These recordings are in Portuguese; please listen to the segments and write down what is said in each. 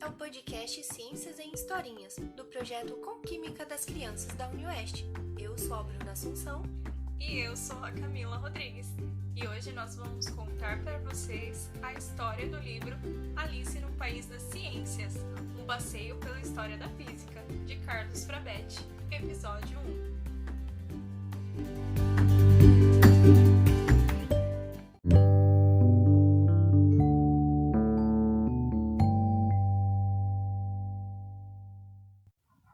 é o podcast Ciências em Historinhas, do projeto Com Química das Crianças da UniOeste. Eu sou a Bruna Assunção. E eu sou a Camila Rodrigues. E hoje nós vamos contar para vocês a história do livro Alice no País das Ciências, um passeio pela história da física, de Carlos Frabetti, episódio 1.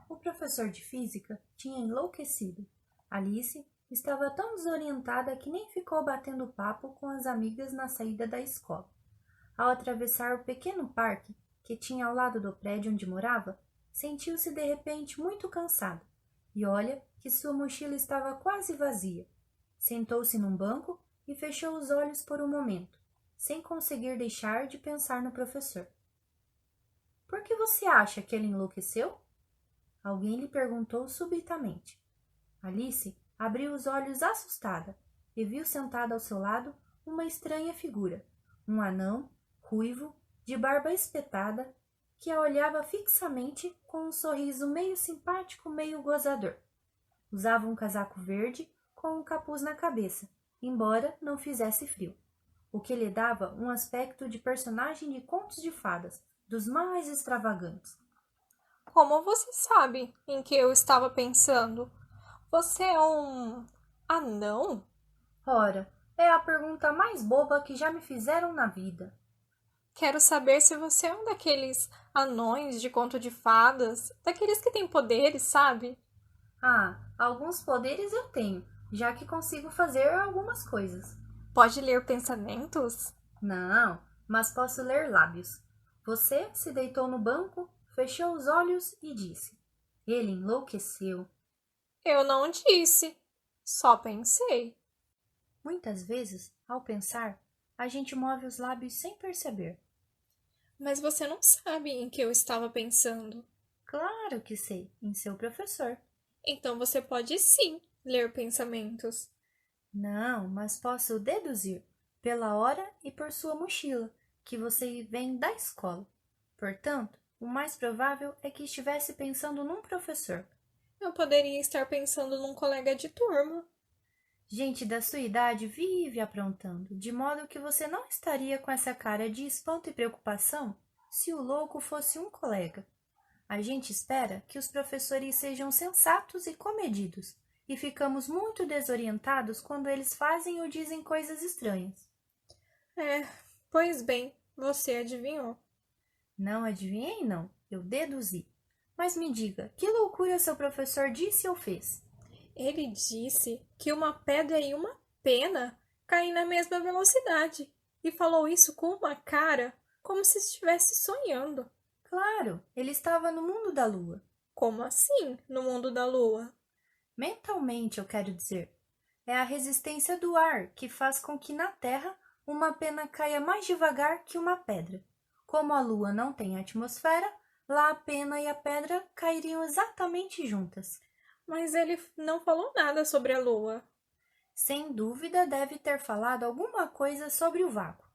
O professor de física tinha enlouquecido. Alice estava tão desorientada que nem ficou batendo papo com as amigas na saída da escola. Ao atravessar o pequeno parque que tinha ao lado do prédio onde morava, sentiu-se de repente muito cansada. E olha que sua mochila estava quase vazia. Sentou-se num banco e fechou os olhos por um momento, sem conseguir deixar de pensar no professor. — Por que você acha que ele enlouqueceu? Alguém lhe perguntou subitamente. Alice abriu os olhos assustada e viu sentada ao seu lado uma estranha figura, um anão, ruivo, de barba espetada, que a olhava fixamente com um sorriso meio simpático, meio gozador. Usava um casaco verde com um capuz na cabeça, embora não fizesse frio, o que lhe dava um aspecto de personagem de contos de fadas, dos mais extravagantes. Como você sabe em que eu estava pensando? Você é um anão? Ora, é a pergunta mais boba que já me fizeram na vida. Quero saber se você é um daqueles anões de conto de fadas, daqueles que têm poderes, sabe? Ah, alguns poderes eu tenho, já que consigo fazer algumas coisas. Pode ler pensamentos? Não, mas posso ler lábios. Você se deitou no banco, fechou os olhos e disse. Ele enlouqueceu. Eu não disse, só pensei. Muitas vezes, ao pensar, a gente move os lábios sem perceber. Mas você não sabe em que eu estava pensando. Claro que sei, em seu professor. Então você pode sim ler pensamentos. Não, mas posso deduzir, pela hora e por sua mochila, que você vem da escola. Portanto, o mais provável é que estivesse pensando num professor. Eu poderia estar pensando num colega de turma. Gente da sua idade vive aprontando, de modo que você não estaria com essa cara de espanto e preocupação se o louco fosse um colega. A gente espera que os professores sejam sensatos e comedidos, e ficamos muito desorientados quando eles fazem ou dizem coisas estranhas. Pois bem, você adivinhou. Não adivinhei, não. Eu deduzi. Mas me diga, que loucura seu professor disse ou fez? Ele disse que uma pedra e uma pena caem na mesma velocidade e falou isso com uma cara como se estivesse sonhando. Claro, ele estava no mundo da lua. Como assim, no mundo da lua? Mentalmente, eu quero dizer. É a resistência do ar que faz com que na Terra uma pena caia mais devagar que uma pedra. Como a lua não tem atmosfera, lá a pena e a pedra cairiam exatamente juntas. Mas ele não falou nada sobre a lua. Sem dúvida deve ter falado alguma coisa sobre o vácuo.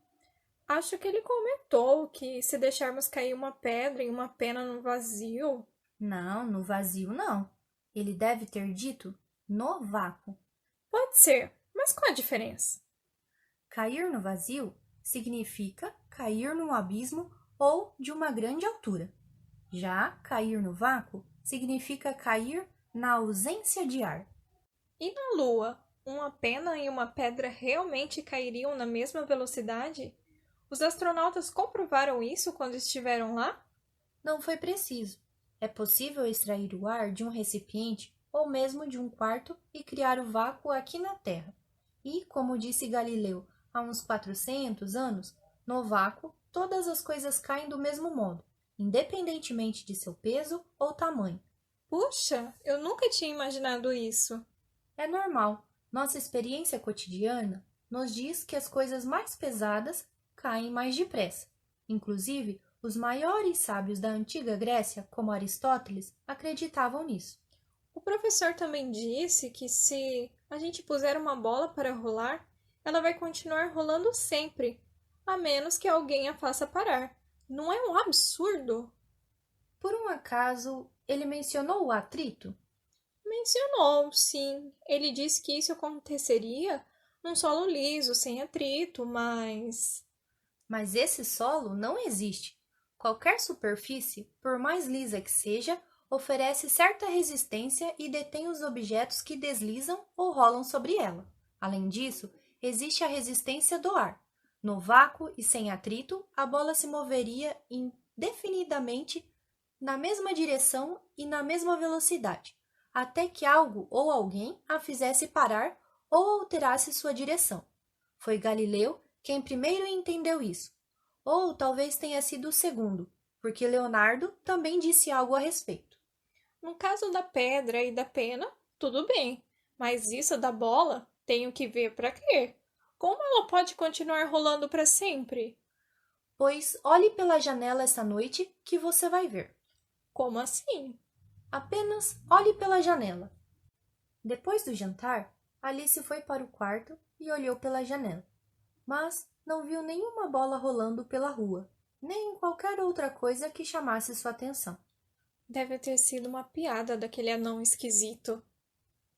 Acho que ele comentou que se deixarmos cair uma pedra e uma pena no vazio... Não, no vazio não. Ele deve ter dito no vácuo. Pode ser, mas qual a diferença? Cair no vazio significa cair num abismo ou de uma grande altura. Já cair no vácuo significa cair na ausência de ar. E na lua, uma pena e uma pedra realmente cairiam na mesma velocidade? Os astronautas comprovaram isso quando estiveram lá? Não foi preciso. É possível extrair o ar de um recipiente ou mesmo de um quarto e criar o vácuo aqui na Terra. E, como disse Galileu há uns 400 anos, no vácuo todas as coisas caem do mesmo modo, independentemente de seu peso ou tamanho. Puxa, eu nunca tinha imaginado isso. É normal. Nossa experiência cotidiana nos diz que as coisas mais pesadas caem mais depressa. Inclusive, os maiores sábios da antiga Grécia, como Aristóteles, acreditavam nisso. O professor também disse que se a gente puser uma bola para rolar, ela vai continuar rolando sempre, a menos que alguém a faça parar. Não é um absurdo? Por um acaso, ele mencionou o atrito? Mencionou, sim. Ele disse que isso aconteceria num solo liso, sem atrito, mas... Mas esse solo não existe. Qualquer superfície, por mais lisa que seja, oferece certa resistência e detém os objetos que deslizam ou rolam sobre ela. Além disso, existe a resistência do ar. No vácuo e sem atrito, a bola se moveria indefinidamente na mesma direção e na mesma velocidade, até que algo ou alguém a fizesse parar ou alterasse sua direção. Foi Galileu quem primeiro entendeu isso, ou talvez tenha sido o segundo, porque Leonardo também disse algo a respeito. No caso da pedra e da pena, tudo bem, mas isso da bola, tenho que ver para crer. Como ela pode continuar rolando para sempre? Pois olhe pela janela esta noite que você vai ver. Como assim? Apenas olhe pela janela. Depois do jantar, Alice foi para o quarto e olhou pela janela, mas não viu nenhuma bola rolando pela rua, nem qualquer outra coisa que chamasse sua atenção. Deve ter sido uma piada daquele anão esquisito.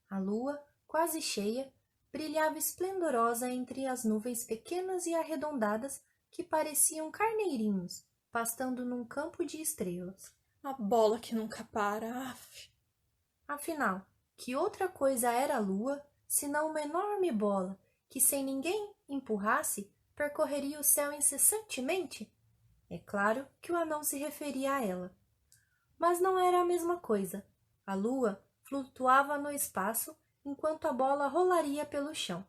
A lua, quase cheia, brilhava esplendorosa entre as nuvens pequenas e arredondadas que pareciam carneirinhos, pastando num campo de estrelas. A bola que nunca para. Aff. Afinal, que outra coisa era a lua, senão uma enorme bola que, sem ninguém empurrasse, percorreria o céu incessantemente? É claro que o anão se referia a ela. Mas não era a mesma coisa. A lua flutuava no espaço enquanto a bola rolaria pelo chão.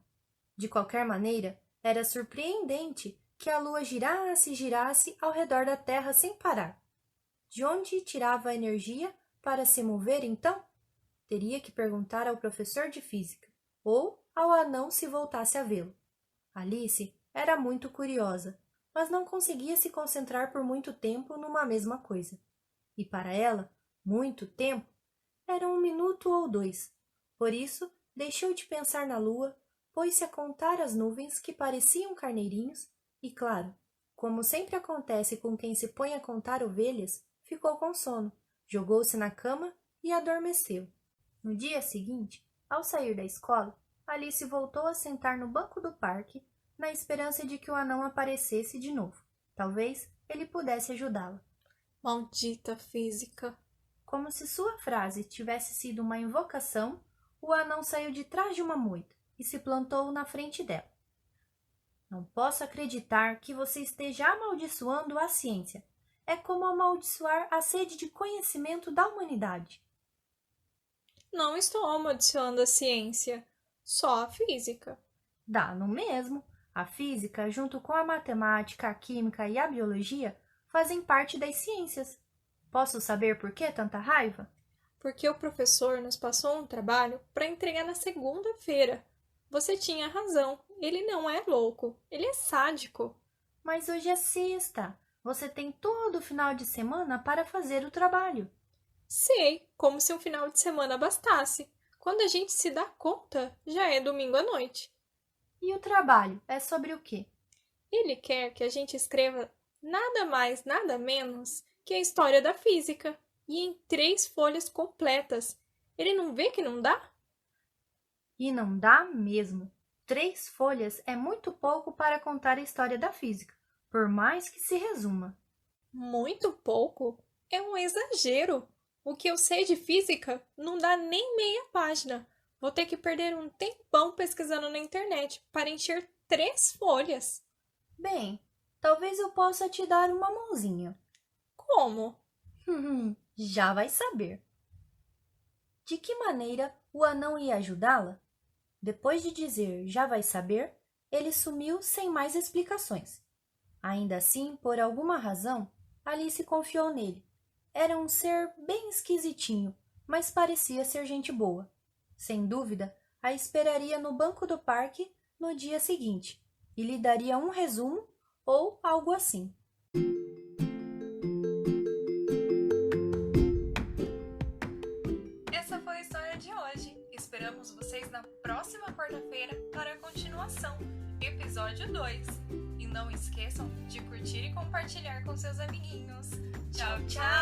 De qualquer maneira, era surpreendente que a lua girasse e girasse ao redor da Terra sem parar. De onde tirava a energia para se mover, então? Teria que perguntar ao professor de física, ou ao anão se voltasse a vê-lo. Alice era muito curiosa, mas não conseguia se concentrar por muito tempo numa mesma coisa. E para ela, muito tempo era 1 minuto ou 2. Por isso, deixou de pensar na lua, pôs-se a contar as nuvens que pareciam carneirinhos e, claro, como sempre acontece com quem se põe a contar ovelhas, ficou com sono, jogou-se na cama e adormeceu. No dia seguinte, ao sair da escola, Alice voltou a sentar no banco do parque, na esperança de que o anão aparecesse de novo. Talvez ele pudesse ajudá-la. Maldita física! Como se sua frase tivesse sido uma invocação, o anão saiu de trás de uma moita e se plantou na frente dela. Não posso acreditar que você esteja amaldiçoando a ciência. É como amaldiçoar a sede de conhecimento da humanidade. Não estou amaldiçoando a ciência, só a física. Dá no mesmo. A física, junto com a matemática, a química e a biologia, fazem parte das ciências. Posso saber por que tanta raiva? Porque o professor nos passou um trabalho para entregar na segunda-feira. Você tinha razão, ele não é louco, ele é sádico. Mas hoje é sexta. Você tem todo o final de semana para fazer o trabalho. Sei, como se um final de semana bastasse. Quando a gente se dá conta, já é domingo à noite. E o trabalho é sobre o quê? Ele quer que a gente escreva nada mais, nada menos que a história da física. E em 3 folhas completas. Ele não vê que não dá? E não dá mesmo. 3 folhas é muito pouco para contar a história da física, por mais que se resuma. Muito pouco? É um exagero. O que eu sei de física não dá nem meia página. Vou ter que perder um tempão pesquisando na internet para encher 3 folhas. Bem, talvez eu possa te dar uma mãozinha. Como? Já vai saber. De que maneira o anão ia ajudá-la? Depois de dizer já vai saber, ele sumiu sem mais explicações. Ainda assim, por alguma razão, Alice confiou nele. Era um ser bem esquisitinho, mas parecia ser gente boa. Sem dúvida, a esperaria no banco do parque no dia seguinte e lhe daria um resumo ou algo assim. Essa foi a história de hoje. Esperamos vocês na próxima quarta-feira para a continuação, episódio 2. E não esqueçam de curtir e compartilhar com seus amiguinhos. Tchau, tchau!